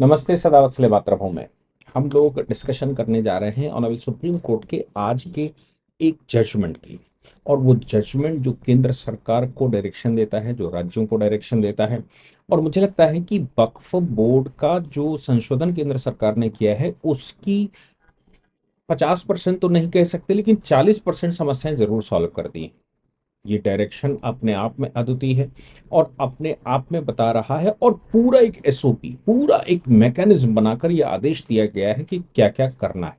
नमस्ते सदावत से बात रहा हूं मैं। हम लोग डिस्कशन करने जा रहे हैं ऑनरेबल सुप्रीम कोर्ट के आज के एक जजमेंट की। और वो जजमेंट जो केंद्र सरकार को डायरेक्शन देता है, जो राज्यों को डायरेक्शन देता है। और मुझे लगता है कि वक्फ बोर्ड का जो संशोधन केंद्र सरकार ने किया है उसकी 50% तो नहीं कह सकते, लेकिन 40% समस्याएं जरूर सॉल्व कर दी हैं। ये डायरेक्शन अपने आप में अद्वितीय है और अपने आप में बता रहा है, और पूरा एक एसओपी, पूरा एक मैकेनिज्म बनाकर यह आदेश दिया गया है कि क्या क्या करना है।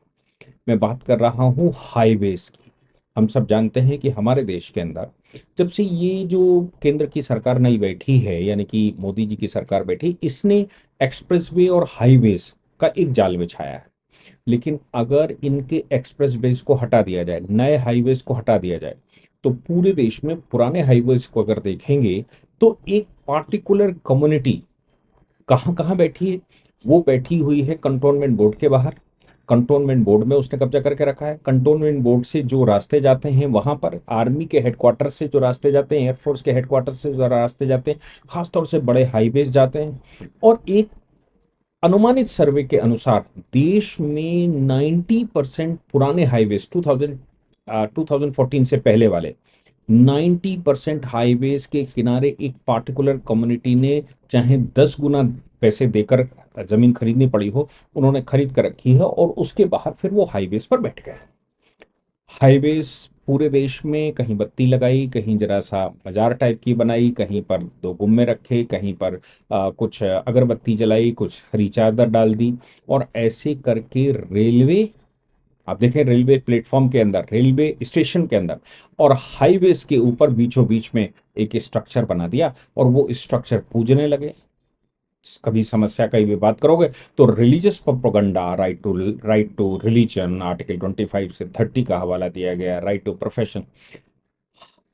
मैं बात कर रहा हूं हाईवेज की। हम सब जानते हैं कि हमारे देश के अंदर जब से ये जो केंद्र की सरकार नई बैठी है, यानी कि मोदी जी की सरकार बैठी, इसने एक्सप्रेसवे और हाईवेज का एक जाल बिछाया है। लेकिन अगर इनके एक्सप्रेस वेज को हटा दिया जाए, नए हाईवेज को हटा दिया जाए, तो पूरे देश में पुराने हाईवेज को अगर देखेंगे तो एक पार्टिकुलर कम्युनिटी कहाँ कहाँ बैठी है। वो बैठी हुई है कंटोनमेंट बोर्ड के बाहर। कंटोनमेंट बोर्ड में उसने कब्जा करके रखा है। कंटोनमेंट बोर्ड से जो रास्ते जाते हैं वहां पर आर्मी के हेडक्वार्टर से जो रास्ते जाते हैं, एयरफोर्स के हेडक्वार्टर से जो रास्ते जाते हैं, खासतौर से बड़े हाईवेज जाते हैं। और एक अनुमानित सर्वे के अनुसार देश में 90% पुराने हाईवेज 2014 से पहले वाले 90% हाईवेज के किनारे एक पार्टिकुलर कम्युनिटी ने, चाहे 10 गुना पैसे देकर जमीन खरीदनी पड़ी हो, उन्होंने खरीद कर रखी है और उसके बाहर फिर वो हाईवेज पर बैठ गए। हाईवेज पूरे देश में कहीं बत्ती लगाई, कहीं जरा सा बाजार टाइप की बनाई, कहीं पर दो गुम्मे रखे, कहीं पर कुछ अगरबत्ती जलाई, कुछ हरी चादर डाल दी। और ऐसे करके रेलवे, आप देखें रेलवे प्लेटफॉर्म के अंदर, रेलवे स्टेशन के अंदर और हाईवेज के ऊपर बीचों बीच में एक स्ट्रक्चर बना दिया और वो स्ट्रक्चर पूजने लगे। कभी समस्या का भी बात करोगे तो religious propaganda, right to religion, article 25 से 30 का हवाला दिया गया, राइट टू प्रोफेशन।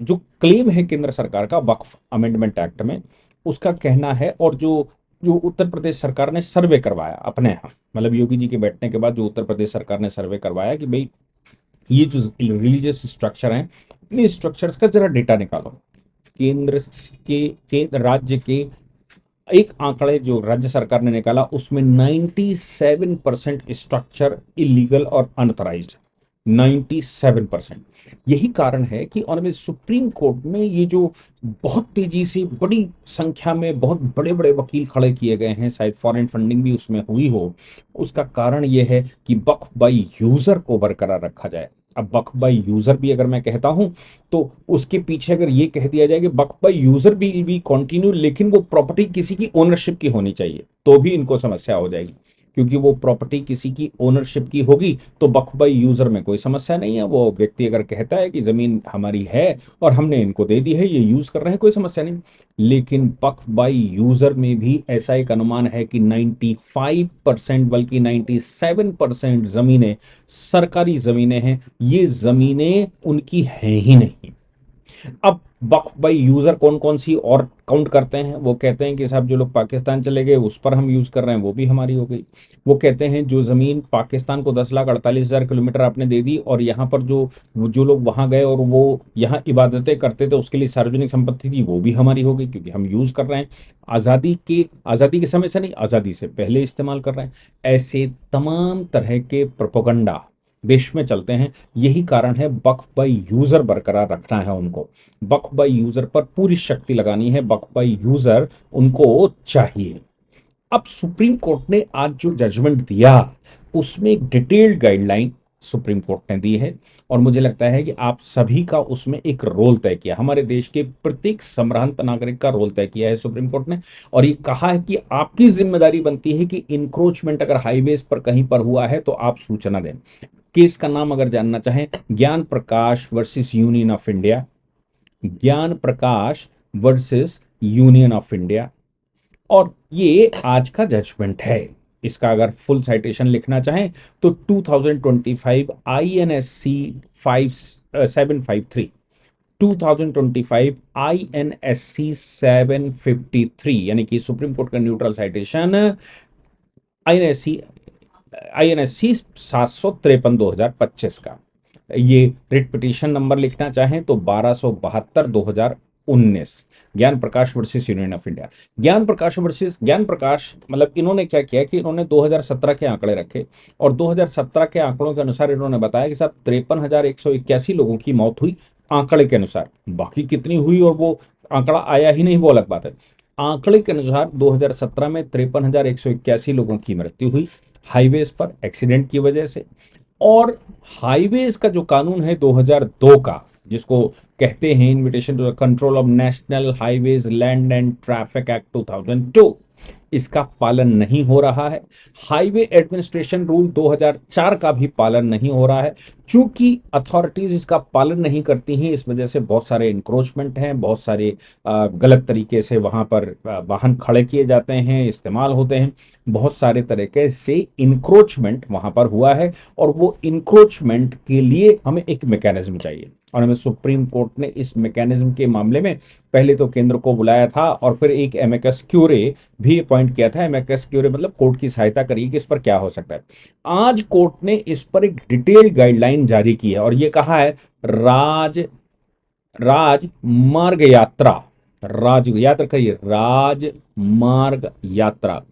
जो क्लेम है केंद्र सरकार का वक्फ अमेंडमेंट एक्ट में, उसका कहना है, और जो जो उत्तर प्रदेश सरकार ने सर्वे करवाया अपने यहाँ, मतलब योगी जी के बैठने के बाद जो उत्तर प्रदेश सरकार ने सर्वे करवाया कि भाई ये जो रिलीजियस स्ट्रक्चर हैं, इन स्ट्रक्चर्स का जरा डेटा निकालो। केंद्र के राज्य के एक आंकड़े जो राज्य सरकार ने निकाला उसमें 97% स्ट्रक्चर इलीगल और अनऑथराइज्ड। 97%। यही कारण है कि ऑनरेबल सुप्रीम कोर्ट में ये जो बहुत तेजी से बड़ी संख्या में बहुत बड़े बड़े वकील खड़े किए गए हैं, शायद फॉरेन फंडिंग भी उसमें हुई हो, उसका कारण यह है कि वक्फ बाई यूजर को बरकरार रखा जाए। अब वक्फ बाई यूजर भी अगर मैं कहता हूं तो उसके पीछे अगर ये कह दिया जाए कि वक्फ बाई यूजर भी कंटिन्यू, लेकिन वो प्रॉपर्टी किसी की ओनरशिप की होनी चाहिए, तो भी इनको समस्या हो जाएगी। क्योंकि वो प्रॉपर्टी किसी की ओनरशिप की होगी तो वक्फ बाई यूजर में कोई समस्या नहीं है। वो व्यक्ति अगर कहता है कि जमीन हमारी है और हमने इनको दे दी है, ये यूज कर रहे हैं, कोई समस्या नहीं। लेकिन वक्फ बाई यूजर में भी ऐसा एक अनुमान है कि 95%, बल्कि 97% जमीनें सरकारी जमीनें हैं। ये जमीनें उनकी हैं ही नहीं। अब वक्फ बाई यूजर कौन कौन सी और काउंट करते हैं, वो कहते हैं कि साहब जो लोग पाकिस्तान चले गए उस पर हम यूज कर रहे हैं, वो भी हमारी हो गई। वो कहते हैं जो जमीन पाकिस्तान को 10,48,000 किलोमीटर आपने दे दी, और यहाँ पर जो जो लोग वहां गए और वो यहाँ इबादतें करते थे, उसके लिए सार्वजनिक संपत्ति थी, वो भी हमारी हो गई क्योंकि हम यूज कर रहे हैं। आजादी के समय से नहीं, आजादी से पहले इस्तेमाल कर रहे हैं। ऐसे तमाम तरह के प्रोपोगंडा देश में चलते हैं। यही कारण है वक्फ बाई यूजर बरकरार रखना है उनको। वक्फ बाई यूजर पर पूरी शक्ति लगानी है, वक्फ बाई यूजर उनको चाहिए। अब सुप्रीम कोर्ट ने आज जो जजमेंट दिया उसमें एक डिटेल्ड गाइडलाइन सुप्रीम कोर्ट ने दी है, और मुझे लगता है कि आप सभी का उसमें एक रोल तय किया, हमारे देश के प्रत्येक संभ्रांत नागरिक का रोल तय किया है सुप्रीम कोर्ट ने। और ये कहा है कि आपकी जिम्मेदारी बनती है कि इंक्रोचमेंट अगर हाईवेज पर कहीं पर हुआ है तो आप सूचना दें। केस का नाम अगर जानना चाहें, ज्ञान प्रकाश वर्सेस यूनियन ऑफ इंडिया। ज्ञान प्रकाश वर्सेस यूनियन ऑफ इंडिया। और ये आज का जजमेंट है। इसका अगर फुल साइटेशन लिखना चाहें तो 2025 INSC 5753, 2025 INSC 753, यानी कि सुप्रीम कोर्ट का न्यूट्रल साइटेशन INSC INSC 753/2025 का। ये रिट पिटीशन नंबर लिखना चाहें तो 1272/2025। 2019, ज्ञान प्रकाश वर्सेस यूनियन ऑफ इंडिया। ज्ञान प्रकाश मतलब इन्होंने क्या किया कि इन्होंने 2017 के आंकड़े रखे और 2017 के आंकड़ों के अनुसार इन्होंने बताया कि साहब 53,181 लोगों की मौत हुई आंकड़े के अनुसार। बाकी कितनी हुई और वो आंकड़ा आया ही नहीं, वो अलग बात है। आंकड़े के अनुसार 2017 में 53,181 लोगों की मृत्यु हुई हाईवेज पर एक्सीडेंट की वजह से। और हाईवेज का जो कानून है 2002 का, जिसको कहते हैं invitation to the control of national highways land and traffic act 2002, इसका पालन नहीं हो रहा है। हाईवे एडमिनिस्ट्रेशन रूल 2004 का भी पालन नहीं हो रहा है। चूंकि अथॉरिटीज इसका पालन नहीं करती हैं, इस वजह से बहुत सारे इंक्रोचमेंट हैं, बहुत सारे गलत तरीके से वहां पर वाहन खड़े किए जाते हैं, इस्तेमाल होते हैं। बहुत सारे तरीके से इंक्रोचमेंट वहां पर हुआ है और वो इंक्रोचमेंट के लिए हमें एक मैकेनिज्म चाहिए। और हमें सुप्रीम कोर्ट ने इस मैकेनिज्म के मामले में पहले तो केंद्र को बुलाया था और फिर एक एमिकस क्यूरे भी अपॉइंट किया था। एमिकस क्यूरे मतलब कोर्ट की सहायता करिए कि इस पर क्या हो सकता है। आज कोर्ट ने इस पर एक डिटेल्ड गाइडलाइन जारी की है और ये कहा है राज राजमार्ग यात्रा, राज याद रखिए, राजमार्ग यात्रा।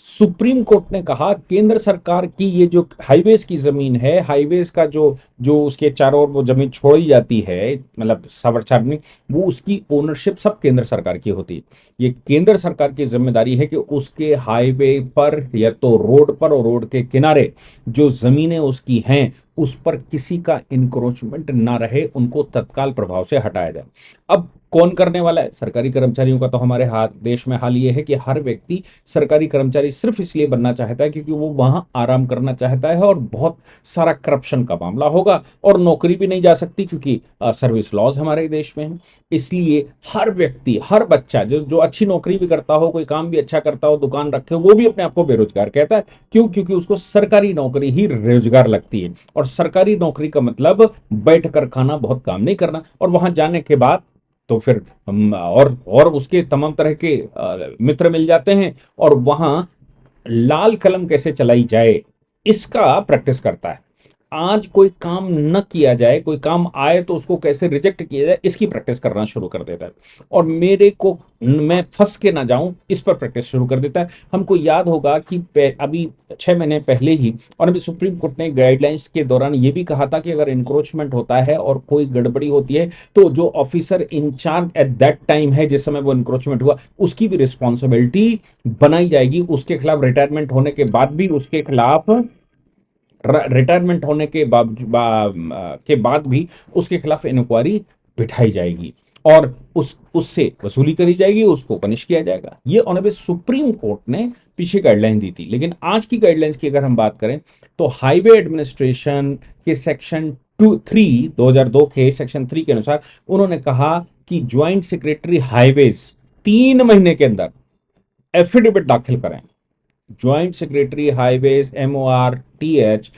सुप्रीम कोर्ट ने कहा केंद्र सरकार की ये जो हाईवेज की जमीन है, हाईवेज का जो जो उसके चारों ओर वो जमीन छोड़ी जाती है, मतलब सार्वजनिक, वो उसकी ओनरशिप सब केंद्र सरकार की होती है। ये केंद्र सरकार की जिम्मेदारी है कि उसके हाईवे पर या तो रोड पर और रोड के किनारे जो जमीनें उसकी हैं उस पर किसी का इंक्रोचमेंट ना रहे, उनको तत्काल प्रभाव से हटाया जाए। अब कौन करने वाला है? सरकारी कर्मचारियों का तो हमारे हाथ देश में हाल ये है कि हर व्यक्ति सरकारी कर्मचारी सिर्फ इसलिए बनना चाहता है क्योंकि वो वहां आराम करना चाहता है और बहुत सारा करप्शन का मामला होगा और नौकरी भी नहीं जा सकती क्योंकि सर्विस लॉज हमारे देश में है। इसलिए हर व्यक्ति, हर बच्चा जो जो अच्छी नौकरी भी करता हो, कोई काम भी अच्छा करता हो, दुकान रखे हो, वो भी अपने आप को बेरोजगार कहता है। क्यों? क्योंकि उसको सरकारी नौकरी ही रोजगार लगती है और सरकारी नौकरी का मतलब बैठ कर खाना, बहुत काम नहीं करना। और वहां जाने के बाद तो फिर और उसके तमाम तरह के मित्र मिल जाते हैं और वहां लाल कलम कैसे चलाई जाए इसका प्रैक्टिस करता है। आज कोई काम न किया जाए, कोई काम आए तो उसको कैसे रिजेक्ट किया जाए, इसकी प्रैक्टिस करना शुरू कर देता है। और मेरे को, मैं फंस के ना जाऊं, इस पर प्रैक्टिस शुरू कर देता है। हमको याद होगा कि अभी 6 महीने पहले ही, और अभी सुप्रीम कोर्ट ने गाइडलाइंस के दौरान ये भी कहा था कि अगर इंक्रोचमेंट होता है और कोई गड़बड़ी होती है तो जो officer incharge at that time है, जिस समय वो इंक्रोचमेंट हुआ, उसकी भी रिस्पॉन्सिबिलिटी बनाई जाएगी। उसके खिलाफ रिटायरमेंट होने के बाद भी उसके खिलाफ रिटायरमेंट होने के बाद भी उसके खिलाफ इंक्वायरी बिठाई जाएगी और उससे वसूली करी जाएगी, उसको पनिश किया जाएगा। ये ऑनरेबल सुप्रीम कोर्ट ने पीछे गाइडलाइन दी थी। लेकिन आज की गाइडलाइंस की अगर हम बात करें तो हाईवे एडमिनिस्ट्रेशन के सेक्शन 2002 के सेक्शन 3 के अनुसार उन्होंने कहा कि ज्वाइंट सेक्रेटरी हाईवेज 3 महीने के अंदर एफिडेविट दाखिल करें। ज्वाइंट सेक्रेटरी हाईवेज MORTH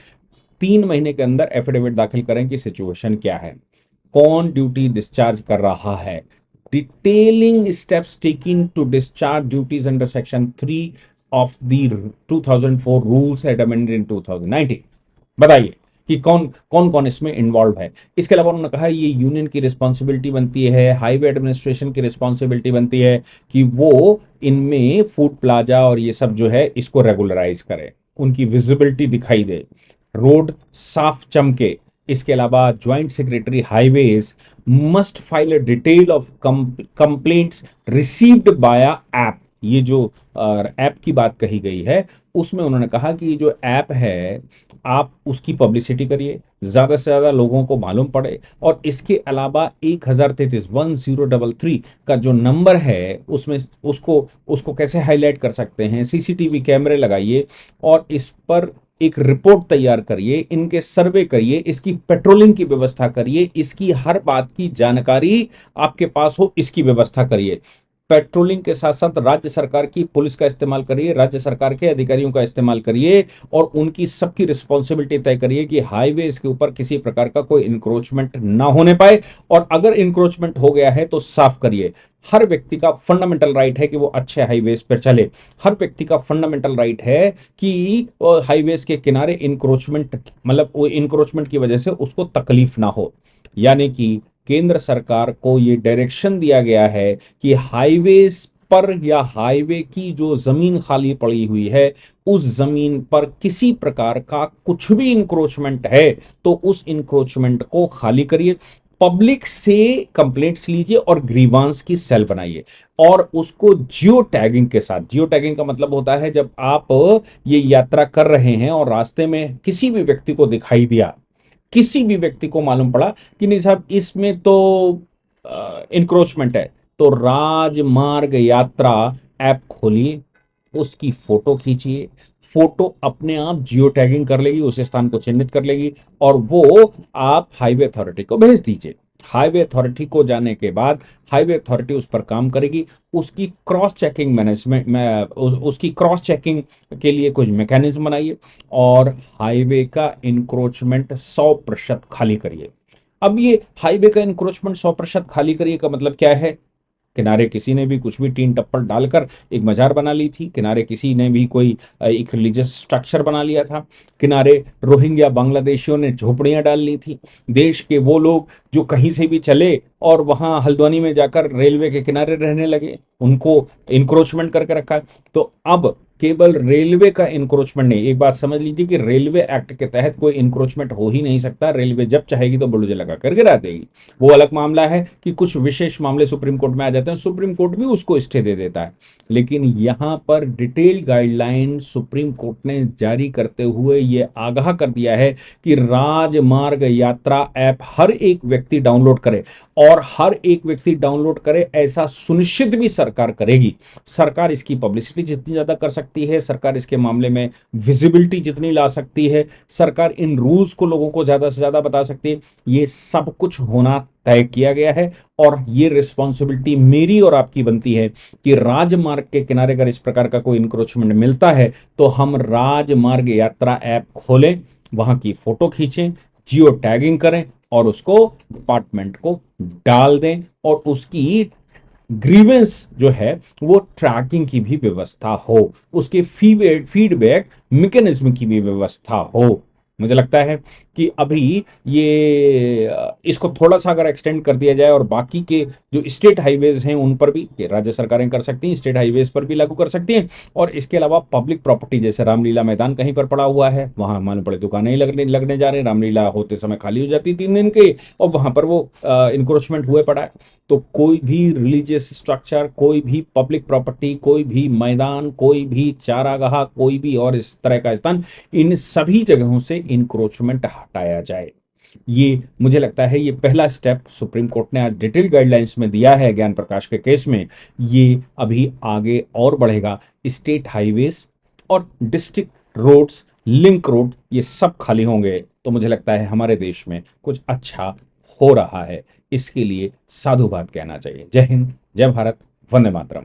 3 महीने के अंदर एफिडेविट दाखिल करें कि सिचुएशन क्या है, कौन ड्यूटी डिस्चार्ज कर रहा है, detailing steps taking to discharge duties under section 3 of the 2004 rules at amended in 2019। बताइए कि कौन कौन कौन इसमें इन्वॉल्व है। इसके अलावा उन्होंने कहा ये यूनियन की रिस्पॉन्सिबिलिटी बनती है, हाईवे एडमिनिस्ट्रेशन की रिस्पॉन्सिबिलिटी बनती है कि वो इनमें फूड प्लाजा और ये सब जो है इसको रेगुलराइज करे, उनकी विजिबिलिटी दिखाई दे, रोड साफ चमके। इसके अलावा joint secretary highways must file a detail of complaints received बाया ऐप। ये जो ऐप की बात कही गई है उसमें उन्होंने कहा कि ये जो ऐप है आप उसकी पब्लिसिटी करिए, ज्यादा से ज्यादा लोगों को मालूम पड़े। और इसके अलावा 1033 का जो नंबर है उसमें उसको उसको कैसे हाईलाइट कर सकते हैं, CCTV कैमरे लगाइए और इस पर एक रिपोर्ट तैयार करिए, इनके सर्वे करिए, इसकी पेट्रोलिंग की व्यवस्था करिए, इसकी हर बात की जानकारी आपके पास हो, इसकी व्यवस्था करिए। पेट्रोलिंग के साथ साथ राज्य सरकार की पुलिस का इस्तेमाल करिए, राज्य सरकार के अधिकारियों का इस्तेमाल करिए और उनकी सबकी रिस्पॉन्सिबिलिटी तय करिए कि हाईवे के ऊपर किसी प्रकार का कोई इंक्रोचमेंट ना होने पाए और अगर इंक्रोचमेंट हो गया है तो साफ करिए। हर व्यक्ति का फंडामेंटल राइट है कि वो अच्छे हाईवेज पर चले। हर व्यक्ति का फंडामेंटल राइट है कि हाईवेज के किनारे इंक्रोचमेंट, मतलब वो इंक्रोचमेंट की वजह से उसको तकलीफ ना हो। यानी कि केंद्र सरकार को ये डायरेक्शन दिया गया है कि हाईवेज पर या हाईवे की जो जमीन खाली पड़ी हुई है उस जमीन पर किसी प्रकार का कुछ भी इंक्रोचमेंट है तो उस इंक्रोचमेंट को खाली करिए, पब्लिक से कंप्लेंट्स लीजिए और ग्रीवांस की सेल बनाइए और उसको जियो टैगिंग के साथ, जियो टैगिंग का मतलब होता है जब आप ये यात्रा कर रहे हैं और रास्ते में किसी भी व्यक्ति को दिखाई दिया, किसी भी व्यक्ति को मालूम पड़ा कि नहीं साहब इसमें तो इंक्रोचमेंट है, तो राजमार्ग यात्रा ऐप खोलिए, उसकी फोटो खींचिए, फोटो अपने आप जियो टैगिंग कर लेगी, उस स्थान को चिन्हित कर लेगी और वो आप हाईवे अथॉरिटी को भेज दीजिए। हाईवे अथॉरिटी को जाने के बाद हाईवे अथॉरिटी उस पर काम करेगी, उसकी क्रॉस चेकिंग मैनेजमेंट में उसकी क्रॉस चेकिंग के लिए कुछ मैकेनिज्म बनाइए और हाईवे का इंक्रोचमेंट 100% खाली करिए। अब ये हाईवे का इंक्रोचमेंट 100% खाली करिए का मतलब क्या है? किनारे किसी ने भी कुछ भी टीन टप्पल डालकर एक मजार बना ली थी, किनारे किसी ने भी कोई एक रिलीजियस स्ट्रक्चर बना लिया था, किनारे रोहिंग्या बांग्लादेशियों ने झोपड़ियां डाल ली थी, देश के वो लोग जो कहीं से भी चले और वहां हल्द्वानी में जाकर रेलवे के किनारे रहने लगे, उनको इंक्रोचमेंट करके रखा है। तो अब केवल रेलवे का इंक्रोचमेंट नहीं, एक बात समझ लीजिए कि रेलवे एक्ट के तहत कोई इंक्रोचमेंट हो ही नहीं सकता, रेलवे जब चाहेगी तो बुलडोजर लगा कर गिरा देगी। वो अलग मामला है कि कुछ विशेष मामले सुप्रीम कोर्ट में आ जाते हैं, सुप्रीम कोर्ट भी उसको स्टे दे देता है, लेकिन यहां पर डिटेल गाइडलाइन सुप्रीम कोर्ट ने जारी करते हुए ये आगाह कर दिया है कि राजमार्ग यात्रा ऐप हर एक व्यक्ति डाउनलोड करे और हर एक व्यक्ति डाउनलोड करे ऐसा सुनिश्चित भी सरकार करेगी। सरकार इसकी पब्लिसिटी जितनी ज्यादा कर सकती है, सरकार इसके मामले में विजिबिलिटी जितनी ला सकती है, सरकार इन रूल्स को लोगों को ज्यादा से ज्यादा बता सकती है, ये सब कुछ होना तय किया गया है और ये रिस्पॉन्सिबिलिटी मेरी और आपकी बनती है कि राजमार्ग के किनारे अगर इस प्रकार का कोई इंक्रोचमेंट मिलता है तो हम राजमार्ग यात्रा ऐप खोलें, वहां की फोटो खींचें, जियो टैगिंग करें और उसको डिपार्टमेंट को डाल दें और उसकी ग्रीवेंस जो है वो ट्रैकिंग की भी व्यवस्था हो, उसके फीडबैक मैकेनिज्म की भी व्यवस्था हो। मुझे लगता है कि अभी ये इसको थोड़ा सा अगर एक्सटेंड कर दिया जाए और बाकी के जो स्टेट हाईवेज हैं उन पर भी, ये राज्य सरकारें कर सकती हैं, स्टेट हाईवेज पर भी लागू कर सकती हैं। और इसके अलावा पब्लिक प्रॉपर्टी जैसे रामलीला मैदान कहीं पर पड़ा हुआ है, वहां मालूम पड़े दुकानें ही लगने जा रहे हैं, रामलीला होते समय खाली हो जाती 3 दिन के और वहां पर वो इंक्रोचमेंट हुए पड़ा है। तो कोई भी रिलीजियस स्ट्रक्चर, कोई भी पब्लिक प्रॉपर्टी, कोई भी मैदान, कोई भी चारागाह, कोई भी और इस तरह का स्थान, इन सभी जगहों से इंक्रोचमेंट हटाया जाए। ये मुझे लगता है ये पहला स्टेप सुप्रीम कोर्ट ने आज डिटेल गाइडलाइंस में दिया है ज्ञान प्रकाश के केस में, ये अभी आगे और बढ़ेगा। स्टेट हाईवेज और डिस्ट्रिक्ट रोड्स, लिंक रोड, ये सब खाली होंगे तो मुझे लगता है हमारे देश में कुछ अच्छा हो रहा है। इसके लिए साधुवाद कहना चाहिए। जय हिंद, जय भारत, वंदे मातरम।